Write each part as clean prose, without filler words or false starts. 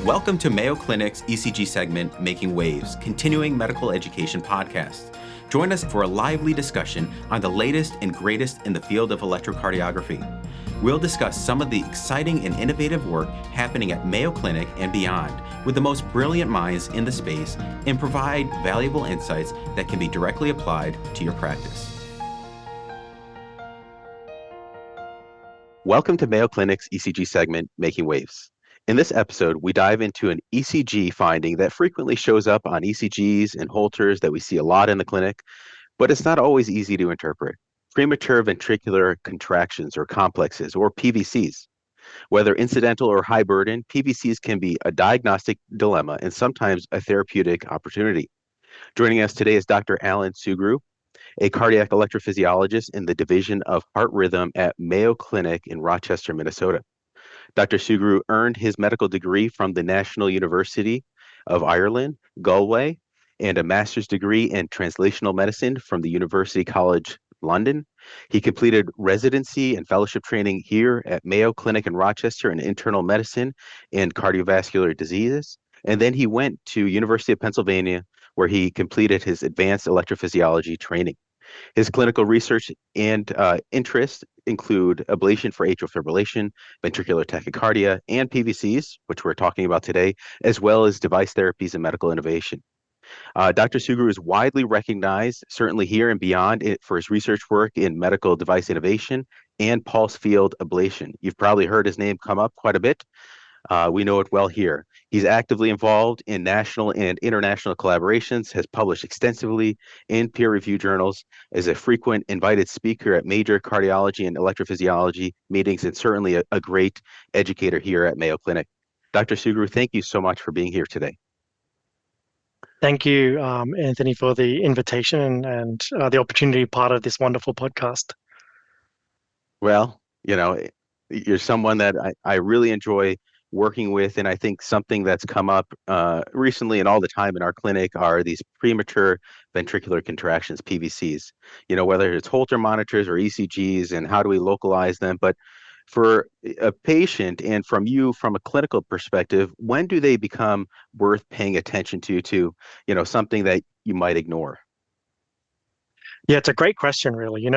Welcome to Mayo Clinic's ECG segment, Making Waves, continuing medical education podcast. Join us for a lively discussion on the latest and greatest in the field of electrocardiography. We'll discuss some of the exciting and innovative work happening at Mayo Clinic and beyond with the most brilliant minds in the space and provide valuable insights that can be directly applied to your practice. Welcome to Mayo Clinic's ECG segment, Making Waves. In this episode, we dive into an ECG finding that frequently shows up on ECGs and Holters that we see a lot in the clinic, but it's not always easy to interpret. Premature ventricular contractions or complexes, or PVCs. Whether incidental or high burden, PVCs can be a diagnostic dilemma and sometimes a therapeutic opportunity. Joining us today is Dr. Alan Sugrue, a cardiac electrophysiologist in the Division of Heart Rhythm at Mayo Clinic in Rochester, Minnesota. Dr. Sugrue earned his medical degree from the National University of Ireland, Galway, and a master's degree in translational medicine from the University College London. He completed residency and fellowship training here at Mayo Clinic in Rochester in internal medicine and cardiovascular diseases. And then he went to University of Pennsylvania, where he completed his advanced electrophysiology training. His clinical research and interests include ablation for atrial fibrillation, ventricular tachycardia, and PVCs, which we're talking about today, as well as device therapies and medical innovation. Dr. Sugrue is widely recognized, certainly here and beyond, for his research work in medical device innovation and pulse field ablation. You've probably heard his name come up quite a bit. We know it well here. He's actively involved in national and international collaborations, has published extensively in peer-reviewed journals, is a frequent invited speaker at major cardiology and electrophysiology meetings, and certainly a great educator here at Mayo Clinic. Dr. Sugrue, thank you so much for being here today. Thank you, Anthony, for the invitation and the opportunity to be part of this wonderful podcast. Well, you're someone that I really enjoy working with, and I think something that's come up recently and all the time in our clinic are these premature ventricular contractions, PVCs. Whether it's Holter monitors or ECGs, and how do we localize them? But for a patient and from you, from a clinical perspective, when do they become worth paying attention to something that you might ignore? Yeah, it's a great question, really.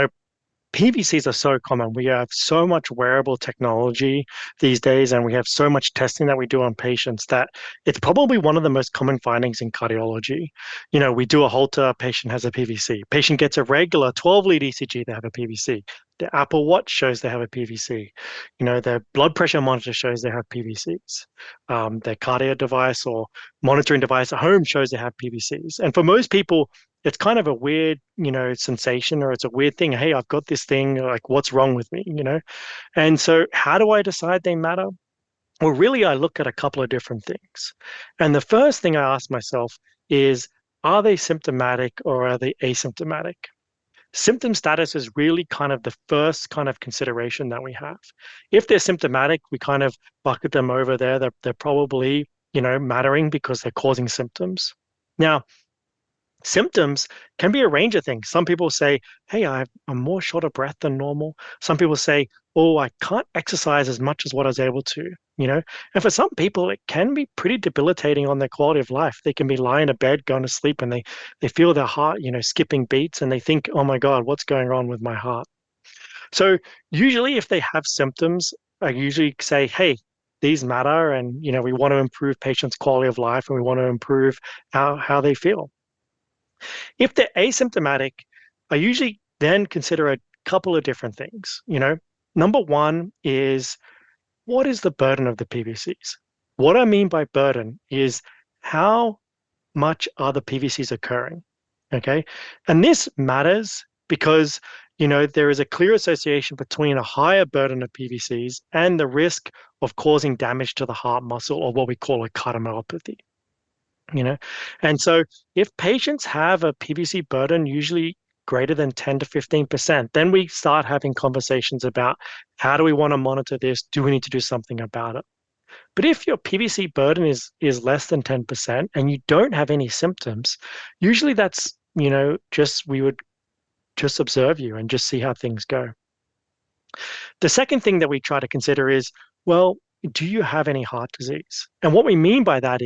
PVCs are so common. We have so much wearable technology these days, and we have so much testing that we do on patients that it's probably one of the most common findings in cardiology. We do a Holter, patient has a PVC. Patient gets a regular 12-lead ECG, they have a PVC. The Apple Watch shows they have a PVC. Their blood pressure monitor shows they have PVCs. Their cardiac device or monitoring device at home shows they have PVCs. And for most people, it's kind of a weird, sensation, or it's a weird thing. Hey, I've got this thing, like, what's wrong with me, And so how do I decide they matter? Well, really, I look at a couple of different things. And the first thing I ask myself is, are they symptomatic or are they asymptomatic? Symptom status is really kind of the first kind of consideration that we have. If they're symptomatic, we kind of bucket them over there. They're probably, mattering because they're causing symptoms. Now, symptoms can be a range of things. Some people say, hey, I'm more short of breath than normal. Some people say, oh, I can't exercise as much as what I was able to, And for some people, it can be pretty debilitating on their quality of life. They can be lying in bed, going to sleep, and they feel their heart, skipping beats, and they think, oh my God, what's going on with my heart? So usually if they have symptoms, I usually say, hey, these matter, and, we want to improve patients' quality of life, and we want to improve how they feel. If they're asymptomatic, I usually then consider a couple of different things. Number one is, what is the burden of the PVCs? What I mean by burden is how much are the PVCs occurring, okay? And this matters because, there is a clear association between a higher burden of PVCs and the risk of causing damage to the heart muscle, or what we call a cardiomyopathy. And so if patients have a PVC burden, usually greater than 10 to 15%, then we start having conversations about, how do we want to monitor this? Do we need to do something about it? But if your PVC burden is less than 10% and you don't have any symptoms, usually that's, we would just observe you and just see how things go. The second thing that we try to consider is, well, do you have any heart disease? And what we mean by that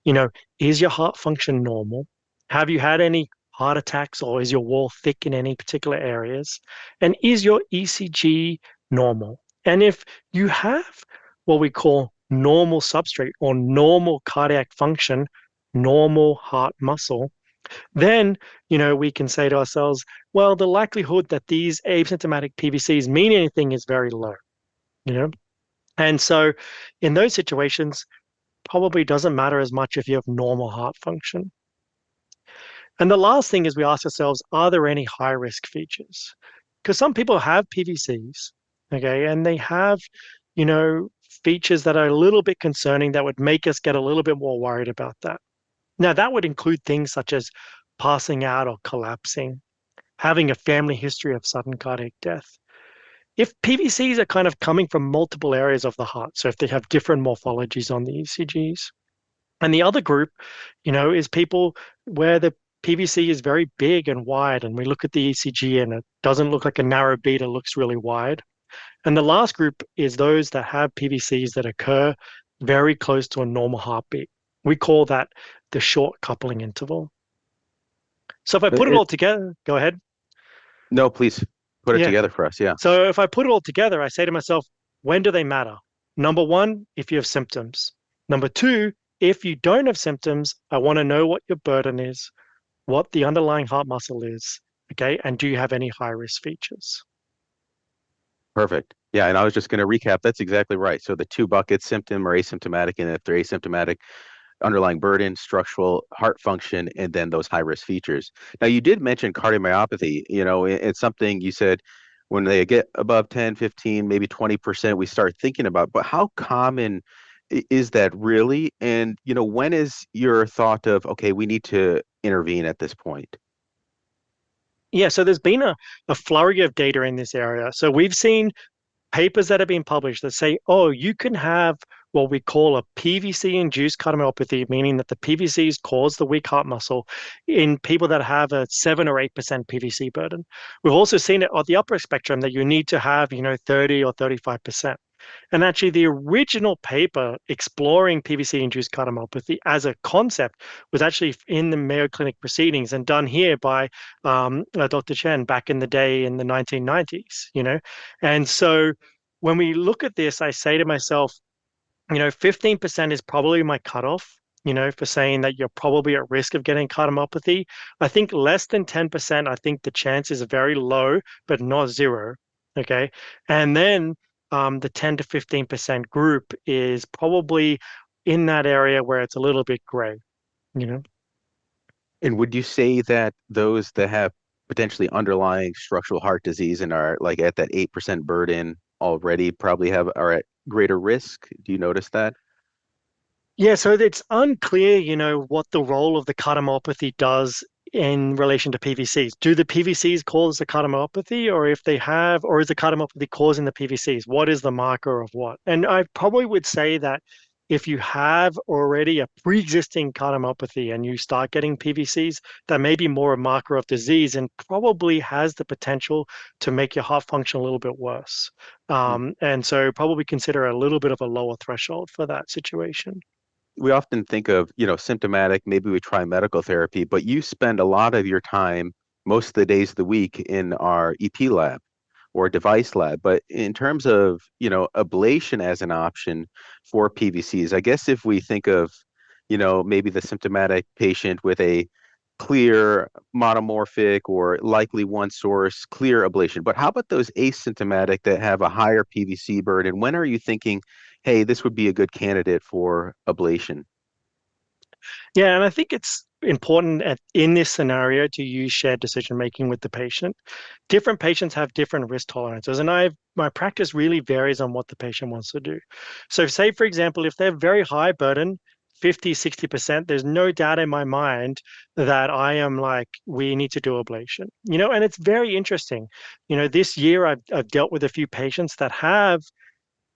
you know, is your heart function normal? Have you had any heart attacks, or is your wall thick in any particular areas? And is your ECG normal? And if you have what we call normal substrate or normal cardiac function, normal heart muscle, then, we can say to ourselves, well, the likelihood that these asymptomatic PVCs mean anything is very low, you know? And so in those situations, probably doesn't matter as much if you have normal heart function. And the last thing is we ask ourselves, are there any high risk features? Because some people have PVCs, okay, and they have, you know, features that are a little bit concerning that would make us get a little bit more worried about that. Now, that would include things such as passing out or collapsing, having a family history of sudden cardiac death. If PVCs are kind of coming from multiple areas of the heart, so if they have different morphologies on the ECGs. And the other group, is people where the PVC is very big and wide, and we look at the ECG and it doesn't look like a narrow beat, it looks really wide. And the last group is those that have PVCs that occur very close to a normal heartbeat. We call that the short coupling interval. So if I put it all together, go ahead. No, please put it Yeah. together for us. Yeah. So if I put it all together, I say to myself, when do they matter? Number one, if you have symptoms. Number two, if you don't have symptoms, I want to know what your burden is, what the underlying heart muscle is, okay? And do you have any high risk features? Perfect. Yeah, and I was just going to recap. That's exactly right. So the two buckets, symptom or asymptomatic, and if they're asymptomatic, underlying burden, structural, heart function, and then those high risk features. Now, you did mention cardiomyopathy. It's something you said when they get above 10, 15, maybe 20%, we start thinking about, but how common is that really? And, when is your thought of, okay, we need to intervene at this point? Yeah, so there's been a flurry of data in this area. So we've seen papers that have been published that say, oh, you can have what we call a PVC-induced cardiomyopathy, meaning that the PVCs cause the weak heart muscle in people that have a 7 or 8% PVC burden. We've also seen it on the upper spectrum that you need to have, 30 or 35%. And actually, the original paper exploring PVC-induced cardiomyopathy as a concept was actually in the Mayo Clinic proceedings and done here by Dr. Chen back in the day in the 1990s, And so when we look at this, I say to myself, 15% is probably my cutoff, for saying that you're probably at risk of getting cardiomyopathy. I think less than 10%, I think the chance is very low, but not zero. Okay. And then the 10 to 15% group is probably in that area where it's a little bit gray, you know? And would you say that those that have potentially underlying structural heart disease and are like at that 8% burden already probably are at greater risk? Do you notice that? Yeah, so it's unclear, what the role of the cardiomyopathy does in relation to PVCs. Do the PVCs cause the cardiomyopathy, or if they have, or is the cardiomyopathy causing the PVCs? What is the marker of what? And I probably would say that if you have already a pre-existing cardiomyopathy and you start getting PVCs, that may be more a marker of disease and probably has the potential to make your heart function a little bit worse. And so probably consider a little bit of a lower threshold for that situation. We often think of, symptomatic, maybe we try medical therapy, but you spend a lot of your time, most of the days of the week in our EP lab or device lab. But in terms of, ablation as an option for PVCs, I guess if we think of, maybe the symptomatic patient with a clear monomorphic or likely one source clear ablation. But how about those asymptomatic that have a higher PVC burden? When are you thinking, hey, this would be a good candidate for ablation? Yeah, and I think it's important in this scenario to use shared decision making with the patient. Different patients have different risk tolerances, and my practice really varies on what the patient wants to do. So, say, for example, if they're very high burden, 50, 60%, there's no doubt in my mind that I am like, we need to do ablation. And it's very interesting. This year I've dealt with a few patients that have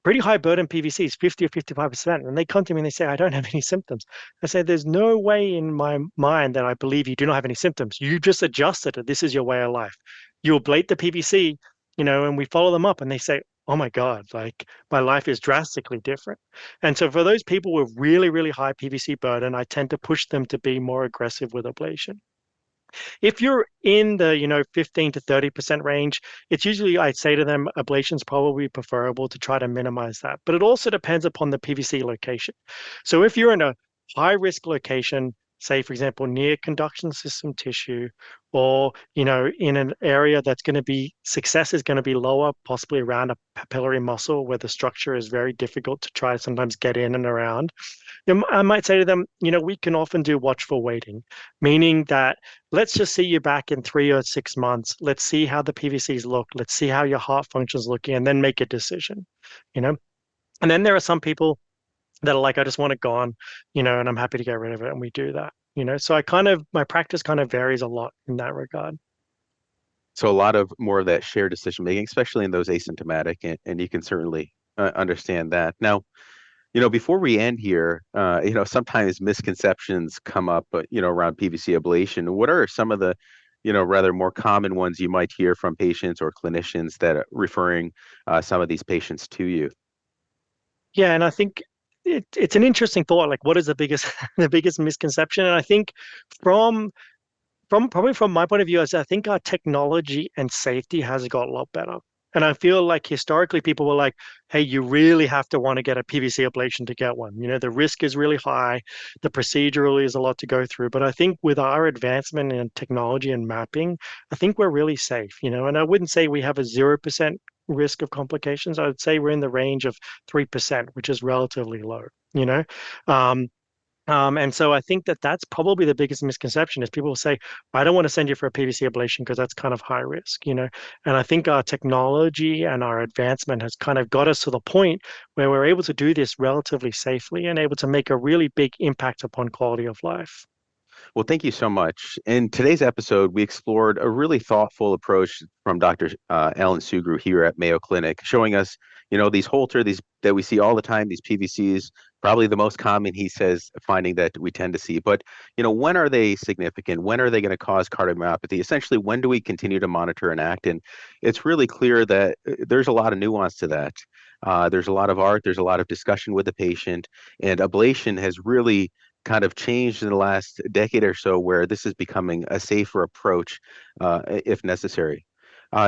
pretty high burden PVCs, 50 or 55%. And they come to me and they say, I don't have any symptoms. I say, there's no way in my mind that I believe you do not have any symptoms. You just adjusted it. This is your way of life. You ablate the PVC, and we follow them up and they say, oh my God, like my life is drastically different. And so for those people with really, really high PVC burden, I tend to push them to be more aggressive with ablation. If you're in the, 15 to 30% range, it's usually, I'd say to them, ablation's probably preferable to try to minimize that. But it also depends upon the PVC location. So if you're in a high risk location, say, for example, near conduction system tissue, or, in an area that's going to be, success is going to be lower, possibly around a papillary muscle where the structure is very difficult to try to sometimes get in and around, I might say to them, we can often do watchful waiting, meaning that let's just see you back in 3 or 6 months. Let's see how the PVCs look. Let's see how your heart functions looking, and then make a decision, you know? And then there are some people that are like, I just want it gone, and I'm happy to get rid of it. And we do that, So my practice kind of varies a lot in that regard. So a lot of more of that shared decision making, especially in those asymptomatic, and you can certainly understand that. Now, before we end here, sometimes misconceptions come up, around PVC ablation. What are some of the, rather more common ones you might hear from patients or clinicians that are referring some of these patients to you? Yeah, and I think it's an interesting thought. Like, what is the biggest the biggest misconception? And I think from probably from my point of view, is I think our technology and safety has got a lot better. And I feel like historically people were like, hey, you really have to want to get a PVC ablation to get one. The risk is really high. The procedure really is a lot to go through. But I think with our advancement in technology and mapping, I think we're really safe, and I wouldn't say we have a 0% risk of complications. I would say we're in the range of 3%, which is relatively low. Um, and so I think that that's probably the biggest misconception is people say, I don't want to send you for a PVC ablation because that's kind of high risk. And I think our technology and our advancement has kind of got us to the point where we're able to do this relatively safely and able to make a really big impact upon quality of life. Well, thank you so much. In today's episode, we explored a really thoughtful approach from Dr. Alan Sugrue here at Mayo Clinic, showing us, these Holter, these that we see all the time, these PVCs, probably the most common, he says, finding that we tend to see. But, when are they significant? When are they going to cause cardiomyopathy? Essentially, when do we continue to monitor and act? And it's really clear that there's a lot of nuance to that. There's a lot of art, there's a lot of discussion with the patient, and ablation has really kind of changed in the last decade or so, where this is becoming a safer approach if necessary.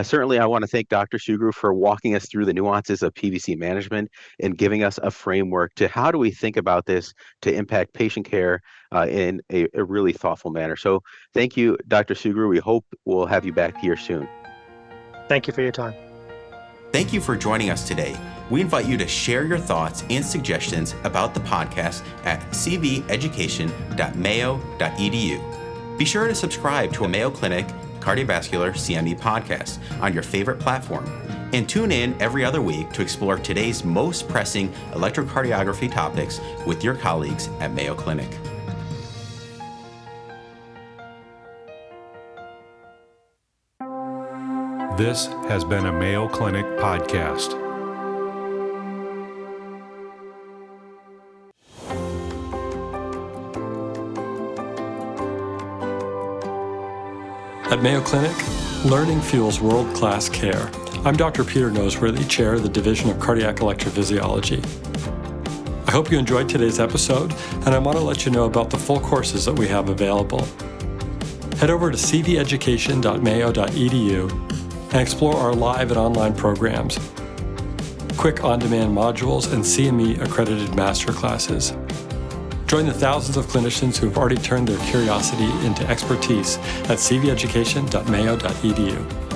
Certainly, I want to thank Dr. Sugrue for walking us through the nuances of PVC management and giving us a framework to how do we think about this to impact patient care in a really thoughtful manner. So thank you, Dr. Sugrue. We hope we'll have you back here soon. Thank you for your time. Thank you for joining us today. We invite you to share your thoughts and suggestions about the podcast at cveducation.mayo.edu. Be sure to subscribe to a Mayo Clinic Cardiovascular CME podcast on your favorite platform, and tune in every other week to explore today's most pressing electrocardiography topics with your colleagues at Mayo Clinic. This has been a Mayo Clinic podcast. At Mayo Clinic, learning fuels world-class care. I'm Dr. Peter Noseworthy, Chair of the Division of Cardiac Electrophysiology. I hope you enjoyed today's episode, and I want to let you know about the full courses that we have available. Head over to cveducation.mayo.edu and explore our live and online programs, quick on-demand modules, and CME-accredited master classes. Join the thousands of clinicians who have already turned their curiosity into expertise at cveducation.mayo.edu.